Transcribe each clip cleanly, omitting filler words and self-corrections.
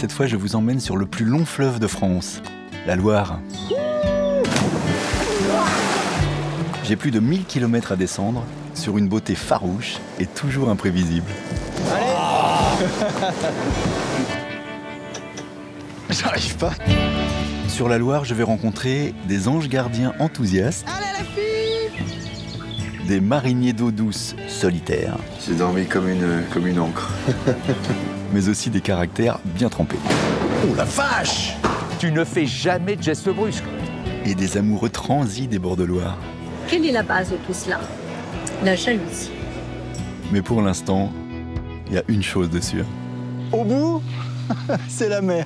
cette fois, je vous emmène sur le plus long fleuve de France, la Loire. J'ai plus de 1000 km à descendre, sur une beauté farouche et toujours imprévisible. Allez. J'arrive pas. Sur la Loire, je vais rencontrer des anges gardiens enthousiastes. Allez la fille. Des mariniers d'eau douce solitaires. J'ai dormi comme une encre. Mais aussi des caractères bien trempés. Oh la vache! Tu ne fais jamais de gestes brusques. Et des amoureux transis des bords de Loire. Quelle est la base de tout cela? La jalousie. Mais pour l'instant, il y a une chose de sûre. Au bout, c'est la mer.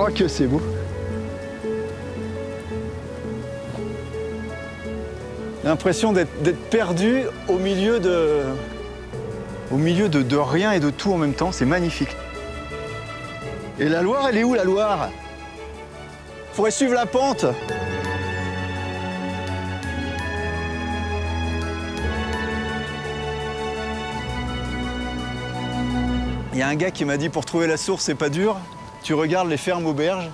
Oh que c'est beau. L'impression d'être perdu au milieu de rien et de tout en même temps, c'est magnifique. Et la Loire, elle est où la Loire? Faudrait suivre la pente. Il y a un gars qui m'a dit pour trouver la source, c'est pas dur. Tu regardes les fermes auberges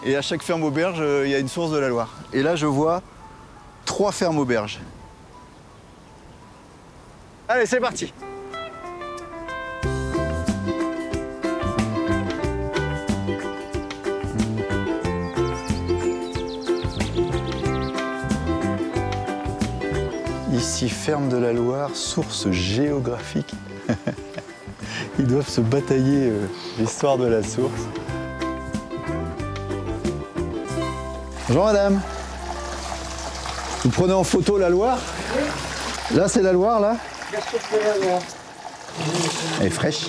et à chaque ferme auberge, il y a une source de la Loire. Et là, je vois 3 fermes auberges. Allez, c'est parti. Ici, ferme de la Loire, source géographique. Ils doivent se batailler l'histoire de la source. Bonjour madame. Vous prenez en photo la Loire? Là c'est la Loire là? Elle est fraîche.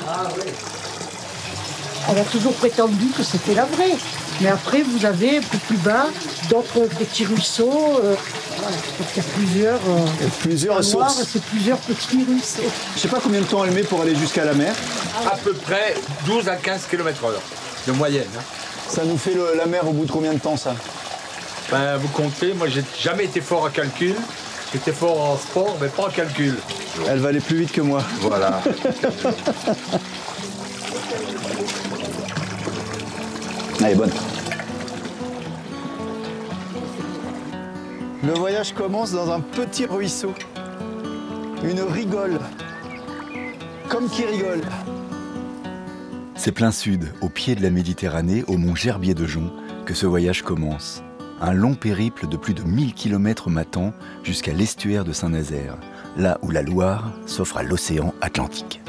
Elle a toujours prétendu que c'était la vraie. Mais après, vous avez un peu plus bas d'autres petits ruisseaux. Voilà, donc il y a plusieurs sources. C'est plusieurs petits ruisseaux. Je sais pas combien de temps elle met pour aller jusqu'à la mer. À peu près 12 à 15 km/h de moyenne. Hein. Ça nous fait la mer au bout de combien de temps ça? Ben, vous comptez, moi j'ai jamais été fort en calcul. J'étais fort en sport, mais pas en calcul. Elle va aller plus vite que moi. Voilà. Elle est bonne. Le voyage commence dans un petit ruisseau. Une rigole. Comme qui rigole. C'est plein sud, au pied de la Méditerranée, au mont Gerbier de Jonc, que ce voyage commence. Un long périple de plus de 1000 km m'attend jusqu'à l'estuaire de Saint-Nazaire, là où la Loire s'offre à l'océan Atlantique.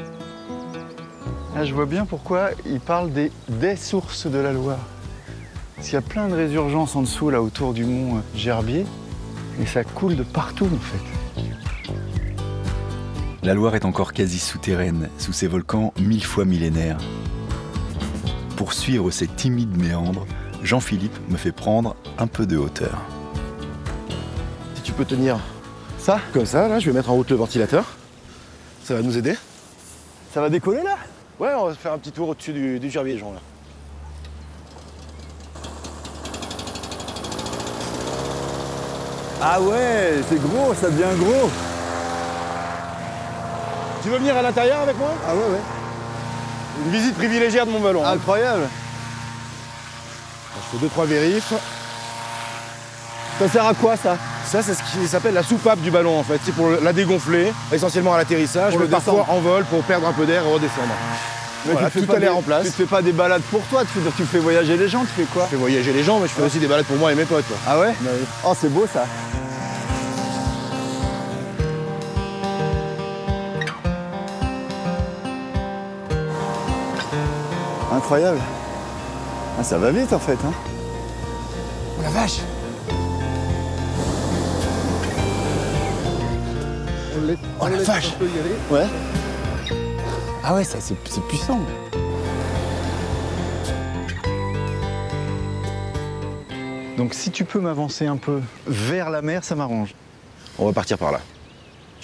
Ah, je vois bien pourquoi il parle des sources de la Loire. Parce qu'il y a plein de résurgences en dessous, là, autour du mont Gerbier, et ça coule de partout, en fait. La Loire est encore quasi souterraine, sous ses volcans 1000 fois millénaires. Pour suivre ces timides méandres, Jean-Philippe me fait prendre un peu de hauteur. Si tu peux tenir ça, comme ça, là, je vais mettre en route le ventilateur. Ça va nous aider. Ça va décoller, là? Ouais, on va faire un petit tour au-dessus du Gerbier, Jean, là. Ah ouais, c'est gros, ça devient gros. Tu veux venir à l'intérieur avec moi? Ah ouais, ouais. Une visite privilégiée de mon ballon. Hein. Incroyable. Je fais 2-3 vérifs. Ça sert à quoi, ça? Ça, c'est ce qui s'appelle la soupape du ballon, en fait. C'est pour la dégonfler, essentiellement à l'atterrissage, Pour mais le parfois descendre. en vol pour perdre un peu d'air et redescendre. Mais Voilà, tout a l'air en place. Tu te fais pas des balades pour toi, tu fais voyager les gens, tu fais quoi? Je fais voyager les gens, mais je fais aussi des balades pour moi et mes potes. Quoi. Ah ouais? Bah oui. Oh, c'est beau, ça. Incroyable. Ah, ça va vite en fait. Hein. Oh la vache! Oh la vache! Ouais. Ah ouais, c'est puissant. Donc si tu peux m'avancer un peu vers la mer, ça m'arrange. On va partir par là.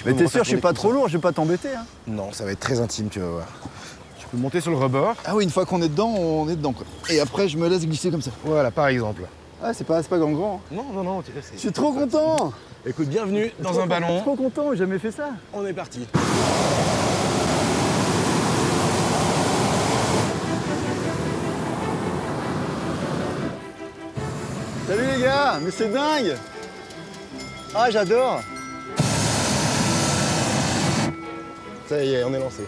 Mais t'es sûr, je suis pas trop lourd, je vais pas t'embêter. Hein. Non, ça va être très intime, tu vas voir. Tu peux monter sur le rebord. Ah oui, une fois qu'on est dedans, on est dedans quoi. Et après, je me laisse glisser comme ça. Voilà, par exemple. Ah, c'est pas grand. Hein. Non, Je suis trop content. Écoute, bienvenue dans un ballon. Trop content, j'ai jamais fait ça. On est parti. Salut les gars, mais c'est dingue. Ah, j'adore. Ça y est, on est lancé.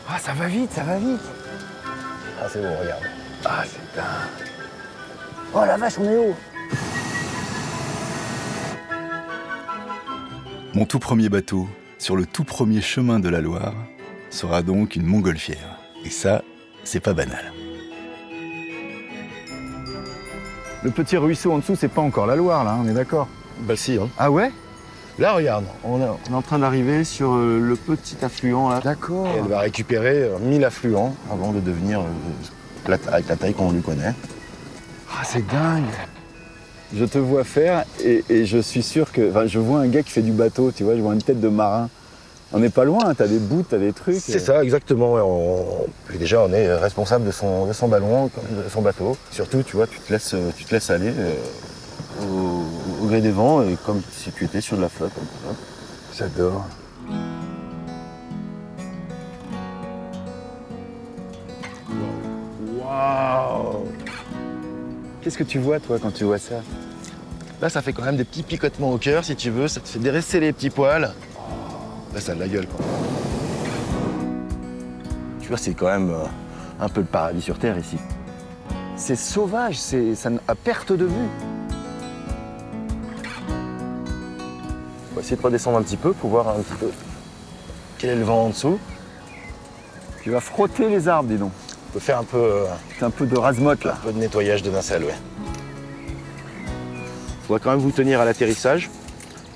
Ah, ça va vite, ça va vite. Ah, c'est bon, regarde. Ah, c'est dingue. Oh la vache, on est haut. Mon tout premier bateau, sur le tout premier chemin de la Loire, sera donc une montgolfière. Et ça, c'est pas banal. Le petit ruisseau en dessous, c'est pas encore la Loire, là, on est d'accord? Bah si, hein. Ah ouais? Là, regarde. On est en train d'arriver sur le petit affluent, là. D'accord. Elle va récupérer 1000 affluents avant de devenir avec la taille qu'on lui connaît. Ah, c'est dingue. Je te vois faire et je suis sûr que... Enfin, je vois un gars qui fait du bateau, tu vois, je vois une tête de marin. On n'est pas loin, t'as des bouts, t'as des trucs. C'est ça, exactement. Ouais. Puis déjà, on est responsable de son ballon, de son bateau. Surtout, tu vois, tu te laisses aller au gré des vents, et comme si tu étais sur de la flotte. J'adore. Waouh! Qu'est-ce que tu vois, toi, quand tu vois ça? Là, ça fait quand même des petits picotements au cœur, si tu veux. Ça te fait déresser les petits poils. Là, ça a de la gueule, quoi. Tu vois, c'est quand même un peu le paradis sur Terre, ici. C'est sauvage, c'est à perte de vue. On va essayer de redescendre un petit peu pour voir un petit peu quel est le vent en dessous. Tu vas frotter les arbres, dis donc. On peut faire un peu de rasemotte, là. un peu de nettoyage de nacelle, ouais. Faudra quand même vous tenir à l'atterrissage.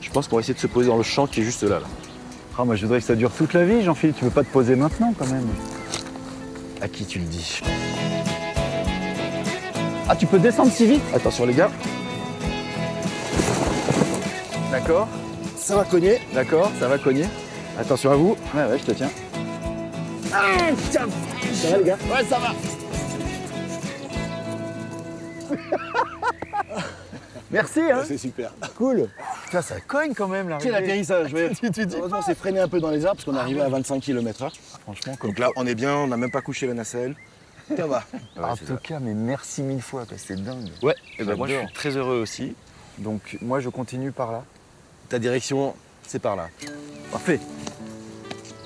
Je pense qu'on va essayer de se poser dans le champ qui est juste là. Ah, moi, je voudrais que ça dure toute la vie, Jean-Philippe. Tu peux pas te poser maintenant, quand même. À qui tu le dis? Ah, tu peux descendre si vite? Attention, les gars. D'accord. Ça va cogner. D'accord, ça va cogner. Attention à vous. Ouais, je te tiens. Ça va, les gars? Ouais, ça va. Merci, hein. C'est super. Cool. Putain, ça cogne quand même, là. Quel atterrissage, ouais. Tu dis. Heureusement, on s'est freiné un peu dans les arbres parce qu'on est arrivé à 25 km/h. Franchement, comme Donc là, on est bien, on n'a même pas couché la nacelle. Ça va. en tout cas, mais merci mille fois, parce que c'est dingue. Ouais, et ben moi je J'adore. suis très heureux aussi. Donc, moi, je continue par là. Ta direction, c'est par là. Parfait.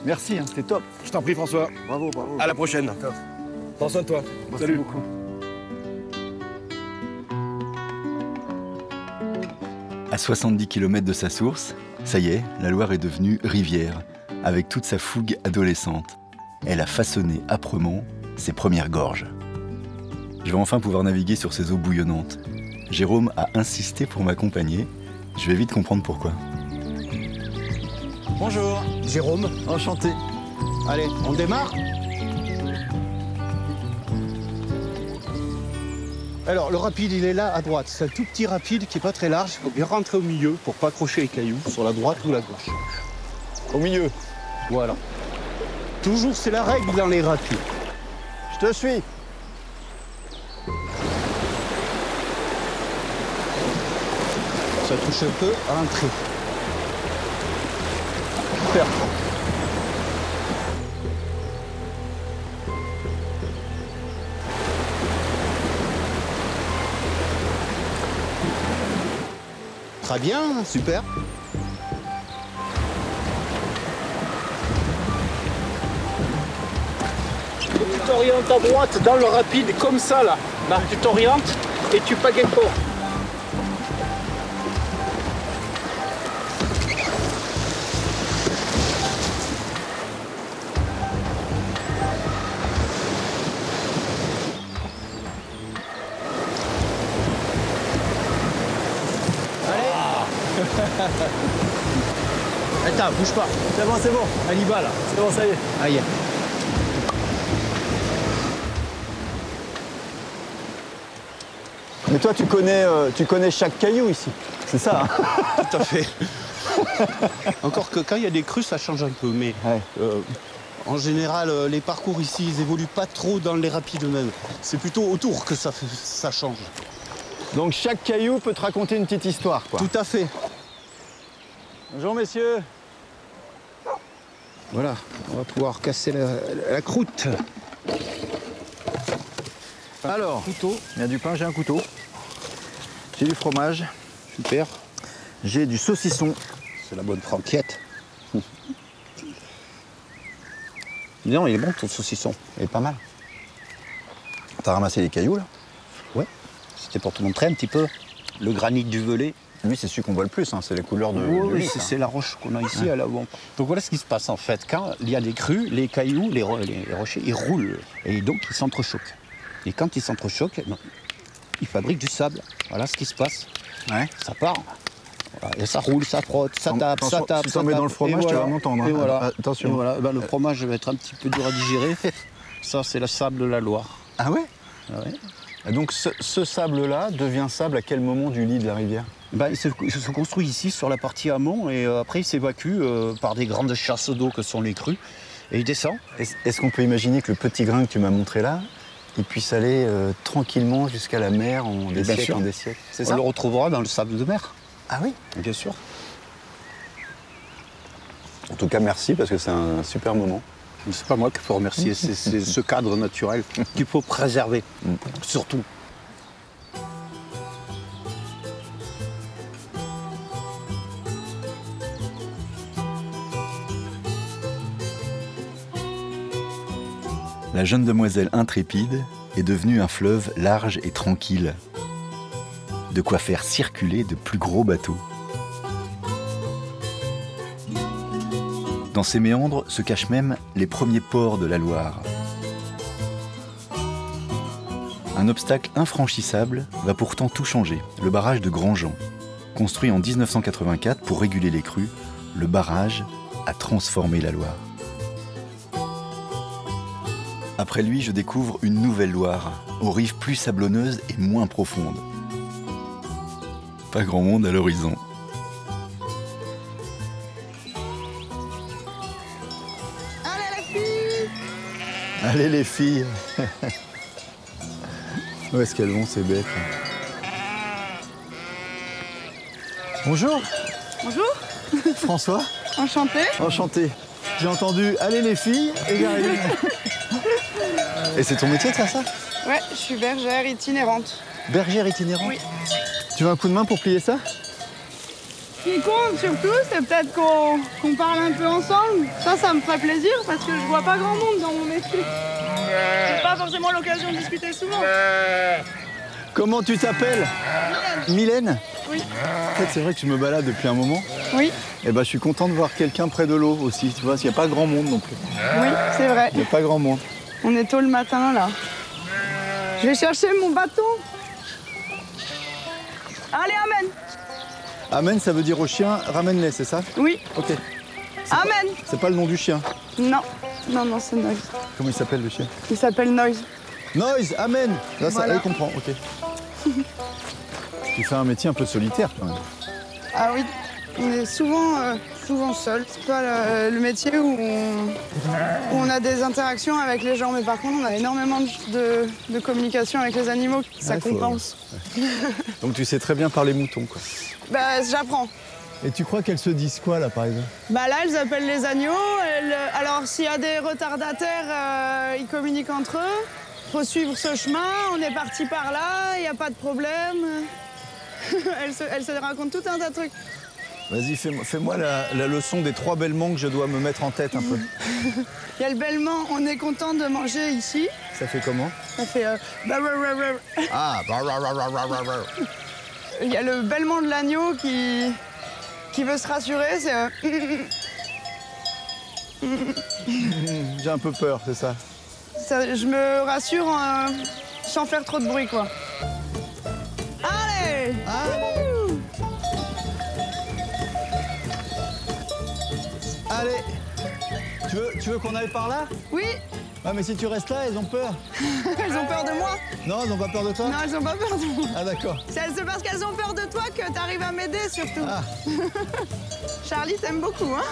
Merci, hein, c'était top. Je t'en prie, François. Bravo, bravo. À la prochaine. Prends soin de toi. Merci Salut. beaucoup. À 70 km de sa source, ça y est, la Loire est devenue rivière, avec toute sa fougue adolescente. Elle a façonné âprement ses premières gorges. Je vais enfin pouvoir naviguer sur ces eaux bouillonnantes. Jérôme a insisté pour m'accompagner. Je vais vite comprendre pourquoi. Bonjour, Jérôme. Enchanté. Allez, on démarre? Alors, le rapide, il est là, à droite. C'est un tout petit rapide qui est pas très large. Il faut bien rentrer au milieu pour pas accrocher les cailloux sur la droite ou la gauche. Au milieu. Voilà. Toujours, c'est la règle dans les rapides. Je te suis. Ça touche un peu à l'entrée. Super. Très bien, super. Tu t'orientes à droite dans le rapide comme ça là. Là, tu t'orientes et tu pagaies fort. Attends, bouge pas. C'est bon. Elle y va là. C'est bon, ça y est. Aïe. Mais toi, tu connais chaque caillou ici. C'est ça, hein? Tout à fait. Encore que quand il y a des crues, ça change un peu. Mais Ouais. en général, les parcours ici, ils évoluent pas trop dans les rapides eux-mêmes. C'est plutôt autour que ça change. Donc chaque caillou peut te raconter une petite histoire, quoi. Tout à fait. Bonjour, messieurs. Voilà, on va pouvoir casser la croûte. Alors, Couteau. il y a du pain, j'ai un couteau. J'ai du fromage. Super. J'ai du saucisson. C'est la bonne franquette. Non, il est bon ton saucisson. Il est pas mal. T'as ramassé les cailloux, là? Ouais. C'était pour te montrer un petit peu le granit du Velay. Lui, c'est celui qu'on voit le plus, hein. C'est les couleurs de Oui, l'huile, c'est la roche qu'on a ici à l'avant. Donc voilà ce qui se passe en fait. Quand il y a des crues, les cailloux, les rochers, ils roulent. Et donc ils s'entrechoquent. Et quand ils s'entrechoquent, ils fabriquent du sable. Voilà ce qui se passe. Ouais. Ça part. Voilà. Et ça roule, ça frotte, ça tape, ça Attention, tape. si ça t'en mets tape. dans le fromage, Et tu vas voilà. m'entendre, hein. Et voilà. Attention. Et voilà. Le fromage va être un petit peu dur à digérer. Ça, c'est le sable de la Loire. Ah ouais? Ah ouais. Et donc ce sable-là devient sable à quel moment du lit de la rivière? Il se construit ici sur la partie amont et après il s'évacue par des grandes chasses d'eau que sont les crues et il descend. Est-ce qu'on peut imaginer que le petit grain que tu m'as montré là, il puisse aller tranquillement jusqu'à la mer en des Bien siècles, sûr. en des siècles? C'est On ça? le retrouvera dans le sable de mer. Ah oui? Bien sûr. En tout cas, merci parce que c'est un super moment. C'est pas moi qu'il faut remercier, c'est ce cadre naturel qu'il faut préserver, surtout. La jeune demoiselle intrépide est devenue un fleuve large et tranquille. De quoi faire circuler de plus gros bateaux. Dans ces méandres se cachent même les premiers ports de la Loire. Un obstacle infranchissable va pourtant tout changer, le barrage de Grandjean. Construit en 1984 pour réguler les crues, le barrage a transformé la Loire. Après lui, je découvre une nouvelle Loire, aux rives plus sablonneuses et moins profondes. Pas grand monde à l'horizon. Allez les filles. Où est-ce qu'elles vont ces bêtes? Bonjour. Bonjour. François. Enchanté. Enchanté. J'ai entendu allez les filles et j'arrive. Et c'est ton métier de faire ça? Ouais, je suis bergère itinérante. Bergère itinérante? Oui. Tu veux un coup de main pour plier ça? Ce qui compte surtout, c'est peut-être qu'on parle un peu ensemble. Ça me ferait plaisir parce que je vois pas grand monde dans mon métier. J'ai pas forcément l'occasion de discuter souvent. Comment tu t'appelles? Mylène. Oui. En fait, c'est vrai que je me balade depuis un moment. Oui. Et ben, je suis content de voir quelqu'un près de l'eau aussi. Tu vois, il n'y a pas grand monde non plus. Oui, c'est vrai. Il n'y a pas grand monde. On est tôt le matin là. Je vais chercher mon bâton. Allez, amène. Amène, ça veut dire au chien, ramène-les, c'est ça? Oui. Ok. Amène. C'est pas le nom du chien. Non. Non, c'est Noise. Comment il s'appelle le chien? Il s'appelle Noise. Noise, amène. Là, ça, Voilà. il comprend, ok. Tu fais un métier un peu solitaire quand même. Ah oui, on est souvent seul. C'est pas le métier où on a des interactions avec les gens, mais par contre on a énormément de communication avec les animaux, ça Ouais, compense. Donc tu sais très bien parler mouton, quoi. Bah j'apprends. Et tu crois qu'elles se disent quoi là par exemple? Bah là elles appellent les agneaux, alors s'il y a des retardataires, ils communiquent entre eux. Faut suivre ce chemin, on est parti par là, il n'y a pas de problème. elles se racontent tout un tas de trucs. Vas-y, fais-moi la leçon des 3 bêlements que je dois me mettre en tête un peu. Il y a le bêlement, on est content de manger ici. Ça fait comment? Ça fait Ah, Il y a le bêlement de l'agneau qui veut se rassurer, c'est j'ai un peu peur, c'est ça. je me rassure sans faire trop de bruit, quoi. Allez! Allez, tu veux qu'on aille par là? Oui. Ah, mais si tu restes là, elles ont peur. Elles ont peur de moi? Non, elles ont pas peur de toi? Non, elles ont pas peur de moi. Ah, d'accord. C'est parce qu'elles ont peur de toi que t'arrives à m'aider, surtout. Ah. Charlie t'aime beaucoup, hein?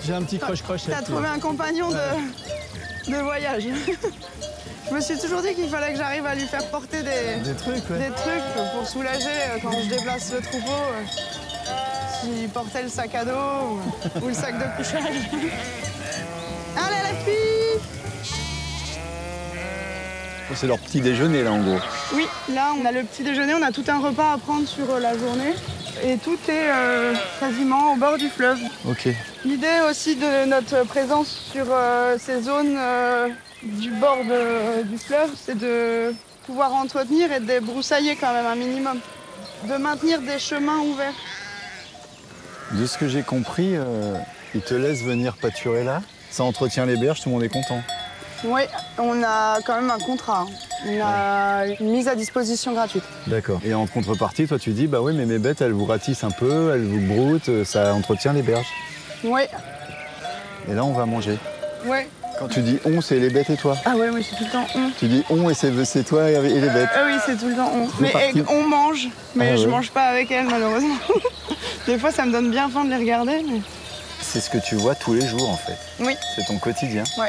J'ai un petit croche-croche. T'as trouvé un compagnon de voyage. Je me suis toujours dit qu'il fallait que j'arrive à lui faire porter des trucs, ouais. des trucs pour soulager quand je déplace le troupeau. S'il portait le sac à dos ou le sac de couchage. Allez, la fille! C'est leur petit déjeuner, là, en gros. Oui, là, on a le petit déjeuner, on a tout un repas à prendre sur la journée. Et tout est quasiment au bord du fleuve. Ok. L'idée aussi de notre présence sur ces zones du bord du fleuve, c'est de pouvoir entretenir et de débroussailler quand même un minimum. De maintenir des chemins ouverts. De ce que j'ai compris, ils te laissent venir pâturer là. Ça entretient les berges, tout le monde est content. Oui, on a quand même un contrat. On a une mise à disposition gratuite. D'accord. Et en contrepartie, toi, tu dis, bah oui, mais mes bêtes, elles vous ratissent un peu, elles vous broutent, ça entretient les berges. Oui. Et là, on va manger. Oui. Quand tu dis on, c'est les bêtes et toi? Ah oui, oui, c'est tout le temps on. Tu dis on et c'est toi et les bêtes? Ah oui, c'est tout le temps on. Mais on mange, mais je mange pas avec elles, malheureusement. Des fois, ça me donne bien faim de les regarder. Mais... C'est ce que tu vois tous les jours, en fait. Oui. C'est ton quotidien. Oui.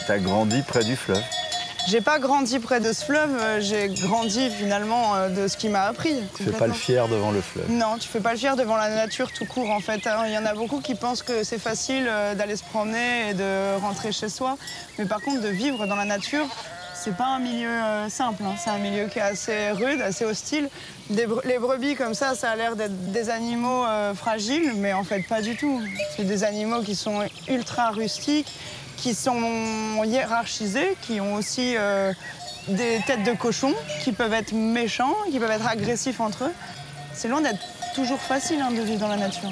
T'as grandi près du fleuve. J'ai pas grandi près de ce fleuve, j'ai grandi finalement de ce qui m'a appris. Tu fais pas le fier devant le fleuve. Non, tu fais pas le fier devant la nature tout court en fait. Il y en a beaucoup qui pensent que c'est facile d'aller se promener et de rentrer chez soi. Mais par contre, de vivre dans la nature, c'est pas un milieu simple. Hein. C'est un milieu qui est assez rude, assez hostile. Les brebis comme ça a l'air d'être des animaux fragiles, mais en fait pas du tout. C'est des animaux qui sont ultra rustiques, qui sont hiérarchisés, qui ont aussi des têtes de cochon, qui peuvent être méchants, qui peuvent être agressifs entre eux. C'est loin d'être toujours facile de vivre dans la nature.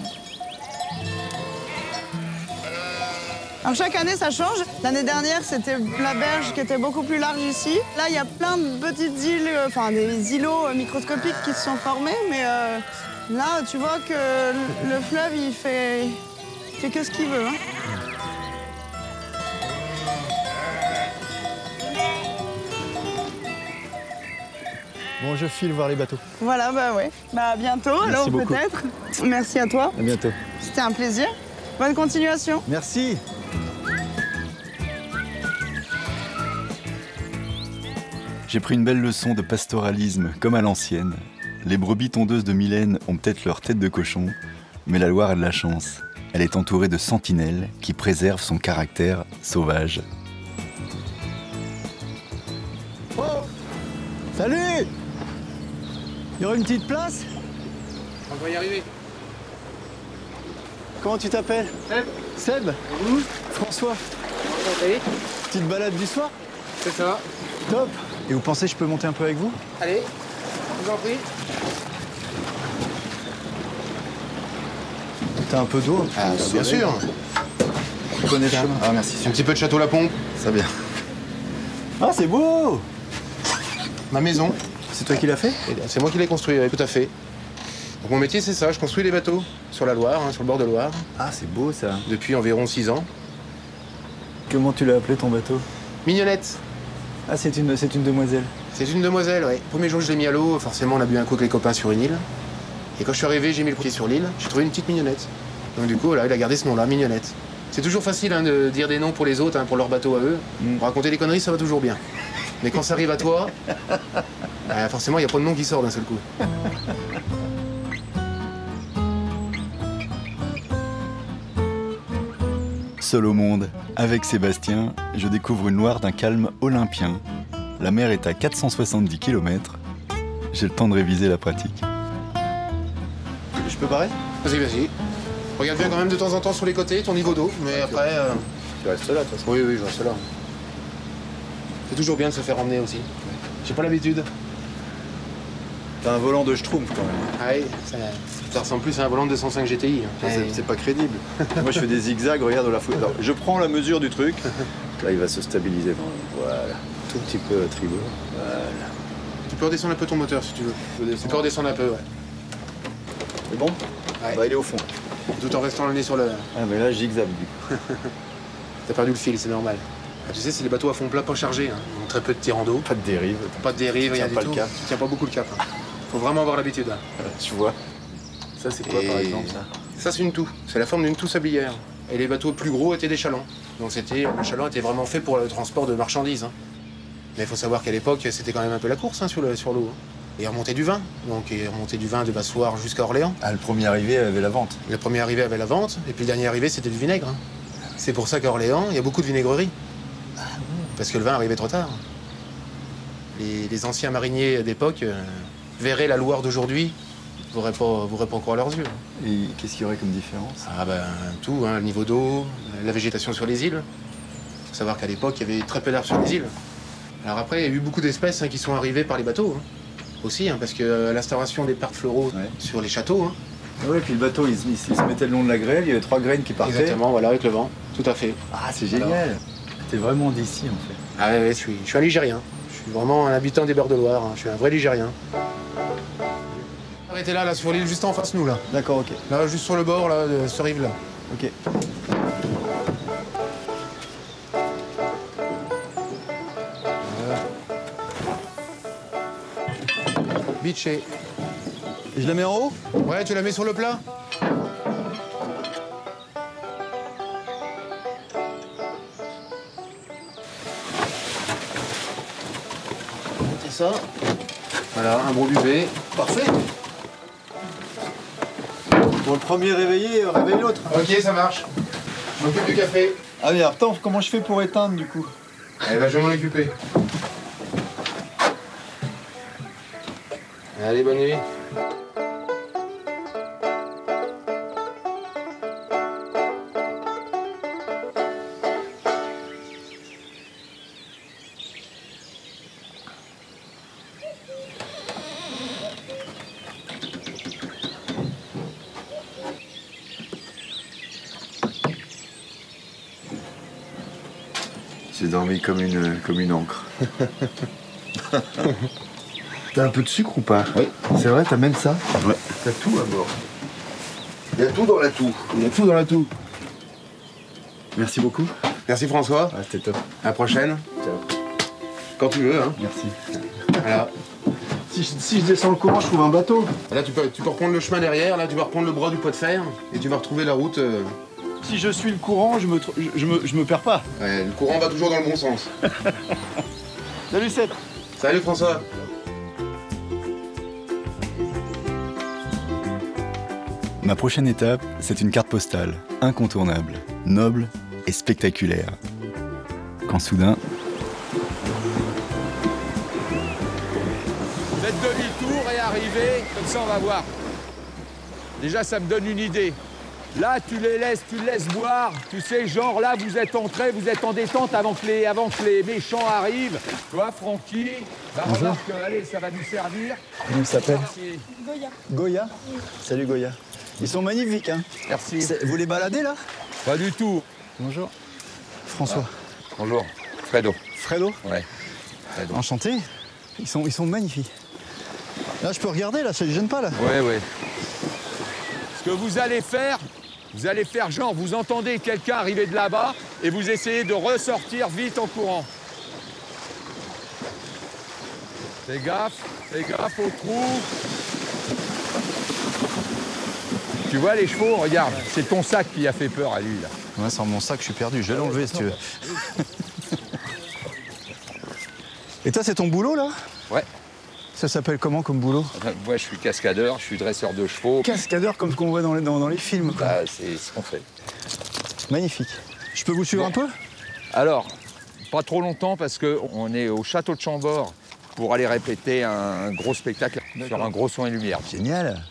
Alors, chaque année, ça change. L'année dernière, c'était la berge qui était beaucoup plus large ici. Là, il y a plein de petites îles, enfin des îlots microscopiques qui se sont formés, mais là, tu vois que le fleuve, il fait que ce qu'il veut. Hein. Bon, je file voir les bateaux. Voilà, bah ouais. Bah à bientôt, alors peut-être. Merci à toi. À bientôt. C'était un plaisir. Bonne continuation. Merci. J'ai pris une belle leçon de pastoralisme, comme à l'ancienne. Les brebis tondeuses de Mylène ont peut-être leur tête de cochon, mais la Loire a de la chance. Elle est entourée de sentinelles qui préservent son caractère sauvage. Oh! Salut! Il y aura une petite place? On va y arriver. Comment tu t'appelles? Seb. Seb? Où? François. Allez. Petite balade du soir? C'est ça. Top. Et vous pensez que je peux monter un peu avec vous? Allez, je vous en prie. T'as un peu d'eau? Ah, bien sûr. Tu connais le chemin? Ah, merci. Un petit peu de château La Pompe. Ça bien. Ah, c'est beau! Ma maison. C'est toi qui l'as fait? C'est moi qui l'ai construit, oui, tout à fait. Donc mon métier, c'est ça. Je construis des bateaux sur la Loire, sur le bord de Loire. Ah, c'est beau ça. Depuis environ 6 ans. Comment tu l'as appelé ton bateau? Mignonnette. Ah, c'est une demoiselle. C'est une demoiselle, oui. Le premier jour que je l'ai mis à l'eau, forcément, on a bu un coup avec les copains sur une île. Et quand je suis arrivé, j'ai mis le pied sur l'île. J'ai trouvé une petite mignonnette. Donc du coup, là, il a gardé ce nom-là, Mignonnette. C'est toujours facile de dire des noms pour les autres, pour leur bateau à eux. Pour raconter des conneries, ça va toujours bien. Mais quand ça arrive à toi, forcément, il n'y a pas de nom qui sort d'un seul coup. Seul au monde, avec Sébastien, je découvre une Loire d'un calme olympien. La mer est à 470 km. J'ai le temps de réviser la pratique. Je peux barrer? Vas-y, vas-y. Regarde bien quand même de temps en temps sur les côtés, ton niveau d'eau, mais après... Tu restes là, de toute façon. Oui, oui, je reste là. C'est toujours bien de se faire emmener aussi. J'ai pas l'habitude. T'as un volant de Schtroumpf quand même. Ah oui, ça ressemble plus à un volant de 205 GTI. C'est pas crédible. Moi je fais des zigzags, regarde la foule. Je prends la mesure du truc. Là il va se stabiliser. Voilà. Tout petit peu à tribord. Voilà. Tu peux redescendre un peu ton moteur si tu veux. Tu peux redescendre un peu, ouais. C'est bon? Ouais. Bah, il est au fond. Tout en restant le nez sur le... Ah, mais là, zigzag, du coup. T'as perdu le fil, c'est normal. Ah, tu sais, c'est des bateaux à fond plat, pas chargés. Hein. Ils ont très peu de tirant d'eau. Pas de dérive. Pas de dérive, rien Tiens du pas tout. le cap. Tu tiens pas beaucoup le cap. Hein. Faut vraiment avoir l'habitude. Hein. Tu vois. Ça, c'est quoi, par exemple, ça? Ça, c'est une toux. C'est la forme d'une toux sablière. Et les bateaux plus gros étaient des chalands. Donc le chaland était vraiment fait pour le transport de marchandises. Hein. Mais il faut savoir qu'à l'époque, c'était quand même un peu la course hein, sur l'eau. Hein. Et il remontait du vin. Donc il remontait du vin de Bassoir jusqu'à Orléans. Ah, le premier arrivé avait la vente. Le premier arrivé avait la vente, et puis le dernier arrivé, c'était du vinaigre. Hein. C'est pour ça qu'à Orléans, il y a beaucoup de vinaigreries. Parce que le vin arrivait trop tard. Les anciens mariniers d'époque verraient la Loire d'aujourd'hui, voudraient pas croire leurs yeux. Et qu'est-ce qu'il y aurait comme différence? Ah ben tout, hein, le niveau d'eau, la végétation sur les îles. Il faut savoir qu'à l'époque, il y avait très peu d'arbres sur les îles. Alors après, il y a eu beaucoup d'espèces hein, qui sont arrivées par les bateaux. Hein. Aussi, hein, parce que l'instauration des parcs floraux sur les châteaux. Hein. Ah ouais, puis le bateau, il se mettait le long de la grêle, il y avait 3 graines qui partaient. Exactement, voilà, avec le vent, tout à fait. Ah, c'est génial. T'es vraiment d'ici, en fait. Ah ouais, je suis un Ligérien. Je suis vraiment un habitant des bords de Loire. Hein. Je suis un vrai Ligérien. Arrêtez là, sur l'île juste en face nous, là. D'accord, ok. Là, juste sur le bord, là, de ce rive-là. Ok. Bitché. Et je la mets en haut? Ouais, tu la mets sur le plat? C'est ça. Voilà, un bon duvet. Parfait. Pour le premier réveillé, réveille l'autre. Ok, ça marche. Je m'occupe du café. Ah mais attends, comment je fais pour éteindre, du coup? Eh ben, je vais m'en occuper. Allez, bonne nuit. J'ai dormi comme une encre. T'as un peu de sucre ou pas? Oui. C'est vrai, t'as même ça? Ouais. T'as tout à bord. Il y a tout dans la toux. Il y a tout dans la toux. Merci beaucoup. Merci François. Ah, c'était top. À la prochaine. Ciao. Quand tu veux, hein. Merci. Voilà. Si je descends le courant, je trouve un bateau. Là, tu peux reprendre le chemin derrière. Là, tu vas reprendre le bras du pot de fer et tu vas retrouver la route. Si je suis le courant, je me perds pas. Ouais, le courant va toujours dans le bon sens. Salut Seth. Salut François. Ma prochaine étape, c'est une carte postale, incontournable, noble et spectaculaire. Quand soudain... Faites demi-tour et arrivez, comme ça on va voir. Déjà ça me donne une idée. Là tu le laisses boire, tu sais, genre là vous êtes entrés, vous êtes en détente avant que les méchants arrivent. Tu vois, Francky, bah, remarque, allez, ça va nous servir. Comment il s'appelle? Goya. Goya. Salut Goya. Ils sont magnifiques, hein. Merci. Vous les baladez là? Pas du tout. Bonjour. François. Bonjour, Fredo. Fredo. Ouais. Fredo. Enchanté. Ils sont magnifiques. Là, je peux regarder, là, ça ne gêne pas, là. Ouais. Ce que vous allez faire genre, vous entendez quelqu'un arriver de là-bas et vous essayez de ressortir vite en courant. Fais gaffe au trou. Tu vois les chevaux, regarde, c'est ton sac qui a fait peur à lui, là. Ouais, sans mon sac, je suis perdu. Je vais l'enlever, si tu veux. Et toi, c'est ton boulot, là? Ouais. Ça s'appelle comment comme boulot? Moi, je suis cascadeur, je suis dresseur de chevaux. Cascadeur, comme ce qu'on voit dans les films, quoi. Bah, c'est ce qu'on fait. Magnifique. Je peux vous suivre un peu? Alors, pas trop longtemps parce qu'on est au château de Chambord pour aller répéter un gros spectacle sur un gros son et lumière. Génial.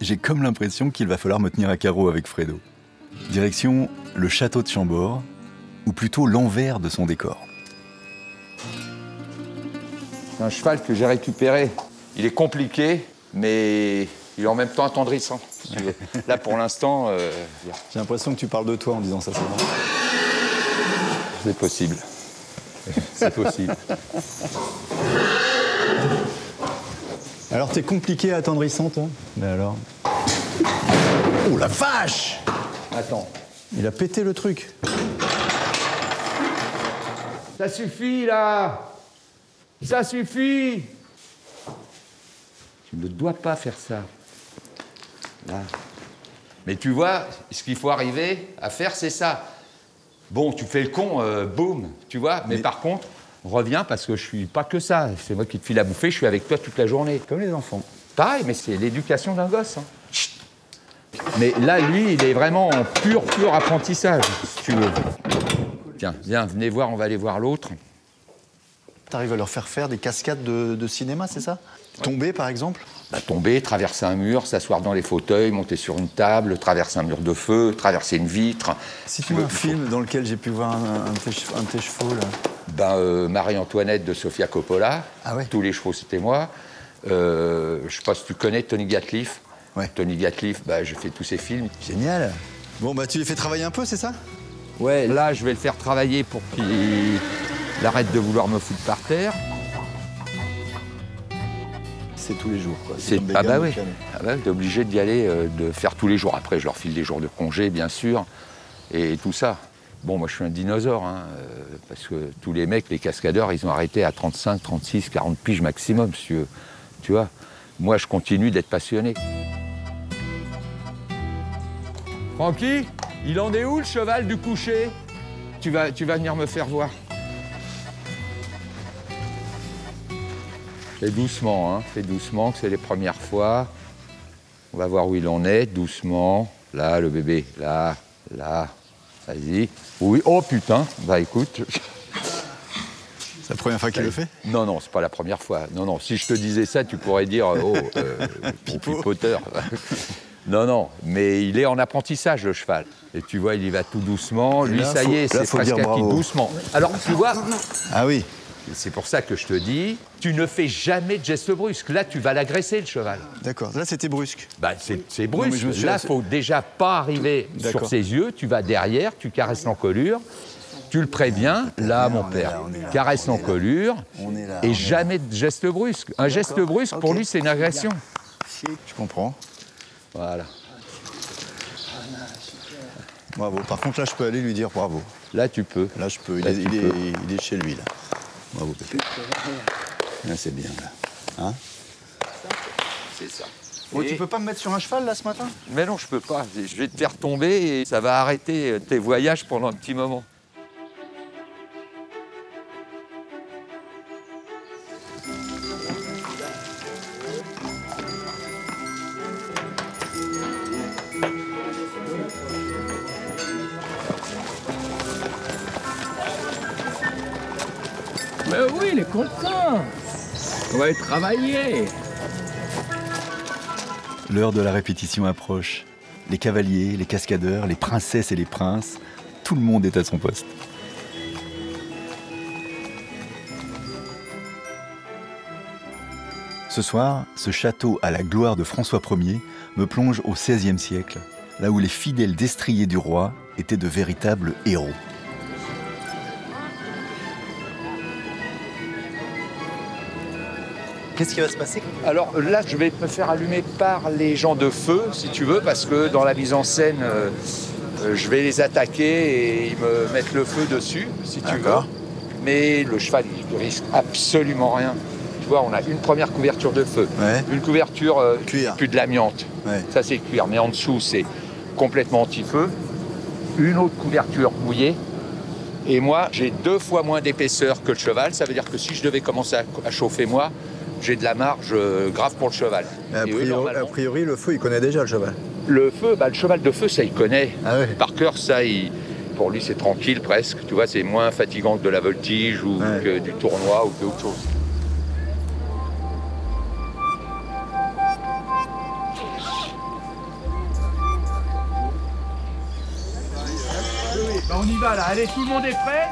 J'ai comme l'impression qu'il va falloir me tenir à carreau avec Fredo. Direction le château de Chambord, ou plutôt l'envers de son décor. C'est un cheval que j'ai récupéré. Il est compliqué, mais il est en même temps attendrissant. Là, pour l'instant... J'ai l'impression que tu parles de toi en disant ça, c'est vrai. C'est possible. C'est possible. Alors, t'es compliqué, attendrissant, toi? Mais alors... Oh, la vache! Attends. Il a pété le truc. Ça suffit, là! Ça suffit! Tu ne dois pas faire ça. Là. Mais tu vois, ce qu'il faut arriver à faire, c'est ça. Bon, tu fais le con, boum, tu vois. Mais par contre, reviens parce que je suis pas que ça. C'est moi qui te file à bouffer, je suis avec toi toute la journée. Comme les enfants. Pareil, mais c'est l'éducation d'un gosse. Hein. Mais là, lui, il est vraiment en pur apprentissage, si tu veux. Tiens, viens, venez voir, on va aller voir l'autre. T'arrives à leur faire des cascades de cinéma, c'est ça? Tomber, par exemple? Bah, tomber, traverser un mur, s'asseoir dans les fauteuils, monter sur une table, traverser un mur de feu, traverser une vitre. Si tu veux un film dans lequel j'ai pu voir un de tes chevaux, là. Ben, Marie-Antoinette de Sofia Coppola. Ah ouais? Tous les chevaux, c'était moi. Je sais pas si tu connais Tony Gatliff. Ouais. Tony Gatliff, bah, j'ai fait tous ses films. Génial. Bon, bah, tu les fais travailler un peu, c'est ça? Ouais, là, je vais le faire travailler pour qu'il arrête de vouloir me foutre par terre. C'est tous les jours, quoi. Ah bah oui, t'es obligé d'y aller, de faire tous les jours. Après, je leur file des jours de congé, bien sûr, et tout ça. Bon, moi, je suis un dinosaure, hein, parce que tous les mecs, les cascadeurs, ils ont arrêté à 35, 36, 40 piges maximum, si tu vois. Moi, je continue d'être passionné. Francky, il en est où, le cheval du coucher? Tu vas venir me faire voir. Fais doucement, hein. Fais doucement, que c'est les premières fois. On va voir où il en est, doucement. Là, le bébé, là. Vas-y. Oui, oh putain, bah écoute. C'est la première fois qu'il le fait? Non, c'est pas la première fois. Non, si je te disais ça, tu pourrais dire, pipoteur. Non, mais il est en apprentissage, le cheval. Et tu vois, il y va tout doucement. Lui, ça y est, c'est presque acquis doucement. Alors, tu vois... Ah oui. C'est pour ça que je te dis, tu ne fais jamais de geste brusque. Là, tu vas l'agresser, le cheval. D'accord. Là, c'était brusque. Bah, c'est brusque. Là, il faut déjà pas arriver sur ses yeux. Tu vas derrière, tu caresses l'encolure. Tu le préviens. Là, mon père, caresse l'encolure. Et jamais de geste brusque. Un geste brusque, pour lui, c'est une agression. Je comprends. Voilà. Bravo. Par contre, là, je peux aller lui dire bravo. Là, tu peux. Là, je peux. Il est chez lui, là. Bravo, Pépé. Là, c'est bien, là. Hein? C'est ça. Bon, tu peux pas me mettre sur un cheval, là, ce matin? Mais non, je peux pas. Je vais te faire tomber et ça va arrêter tes voyages pendant un petit moment. Mais oui, il est content. On va y travailler. L'heure de la répétition approche. Les cavaliers, les cascadeurs, les princesses et les princes, tout le monde est à son poste. Ce soir, ce château à la gloire de François Ier me plonge au XVIe siècle, là où les fidèles destriers du roi étaient de véritables héros. Qu'est-ce qui va se passer? Alors là, je vais me faire allumer par les gens de feu, si tu veux, parce que dans la mise en scène, je vais les attaquer et ils me mettent le feu dessus, si tu veux. Mais le cheval, il risque absolument rien. Tu vois, on a une première couverture de feu, une couverture cuir, plus de l'amiante. Ça, c'est cuir, mais en dessous, c'est complètement anti-feu. Une autre couverture mouillée. Et moi, j'ai 2 fois moins d'épaisseur que le cheval. Ça veut dire que si je devais commencer à chauffer moi, j'ai de la marge grave pour le cheval. A priori, le feu, il connaît déjà le cheval. Le feu, le cheval de feu, ça, il connaît. Ah oui. Par cœur, ça, pour lui, c'est tranquille presque. Tu vois, c'est moins fatigant que de la voltige ou que du tournoi ou que autre chose. On y va là. Allez, tout le monde est prêt?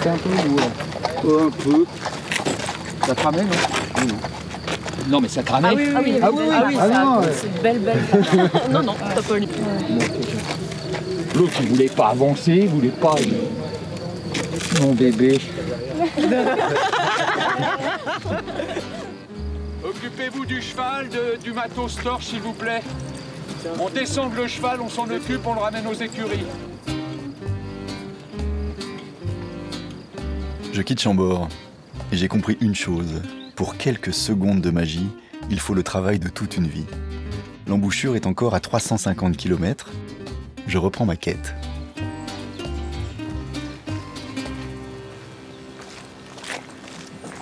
C'est un peu lourd. Un peu. Ça te ramène, non? Non, mais ça te ramène. C'est une belle. Non, t'as pas eu. L'autre, il voulait pas avancer, il voulait pas. Mon bébé. Occupez-vous du cheval, du matos torche, s'il vous plaît. On descend le cheval, on s'en occupe, on le ramène aux écuries. Je quitte Chambord et j'ai compris une chose. Pour quelques secondes de magie, il faut le travail de toute une vie. L'embouchure est encore à 350 km. Je reprends ma quête.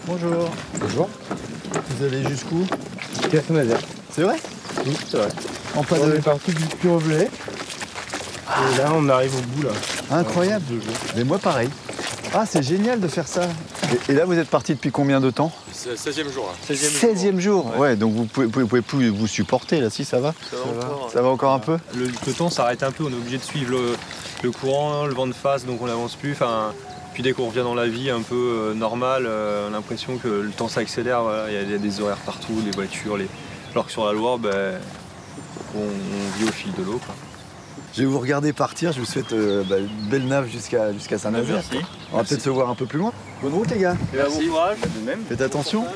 Bonjour. Bonjour. Vous allez jusqu'où? Jusqu'à Saint-Nazaire. C'est vrai? Oui, c'est vrai. En pas On de... est parti du Puy-Roblay. Et là, on arrive au bout, là. Incroyable. Mais moi, pareil. Ah, c'est génial de faire ça. Et là, vous êtes parti depuis combien de temps? 16e jour. 16e jour. Ouais, donc vous pouvez plus vous supporter, là, si ça va? Ça va encore un peu? Le peloton s'arrête un peu, on est obligé de suivre le courant, le vent de face, donc on n'avance plus. Puis dès qu'on revient dans la vie un peu normale, on a l'impression que le temps s'accélère. Voilà. Il y a des horaires partout, des voitures. Alors que sur la Loire, on vit au fil de l'eau. Je vais vous regarder partir, je vous souhaite une belle nave jusqu'à Saint-Nazaire. Merci. On va peut-être se voir un peu plus loin. Bonne route les gars. Bon courage. Faites attention.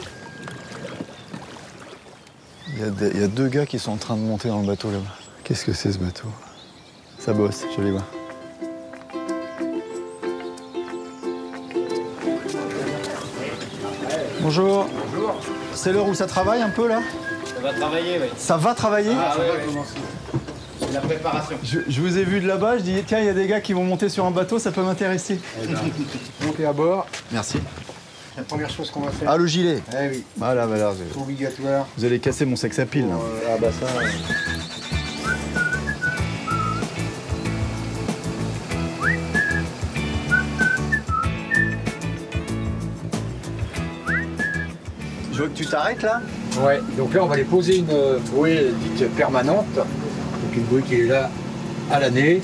Il y a deux gars qui sont en train de monter dans le bateau là-bas. Qu'est-ce que c'est ce bateau? Ça bosse, je les vois. Bonjour. Bonjour. C'est l'heure où ça travaille un peu là? Ça va travailler, oui. Ça va travailler? Ah, ça va commencer. C'est la préparation. Je vous ai vu de là-bas, je dis tiens, il y a des gars qui vont monter sur un bateau, ça peut m'intéresser. Montez à bord. Merci. La première chose qu'on va faire. Ah, le gilet? Eh oui. Voilà, voilà. C'est obligatoire. Vous allez casser mon sex à pile. Là. Ah bah ça. Je veux que tu t'arrêtes là. Ouais, donc là on va aller poser une bouée dite permanente. Donc une bouée qui est là à l'année.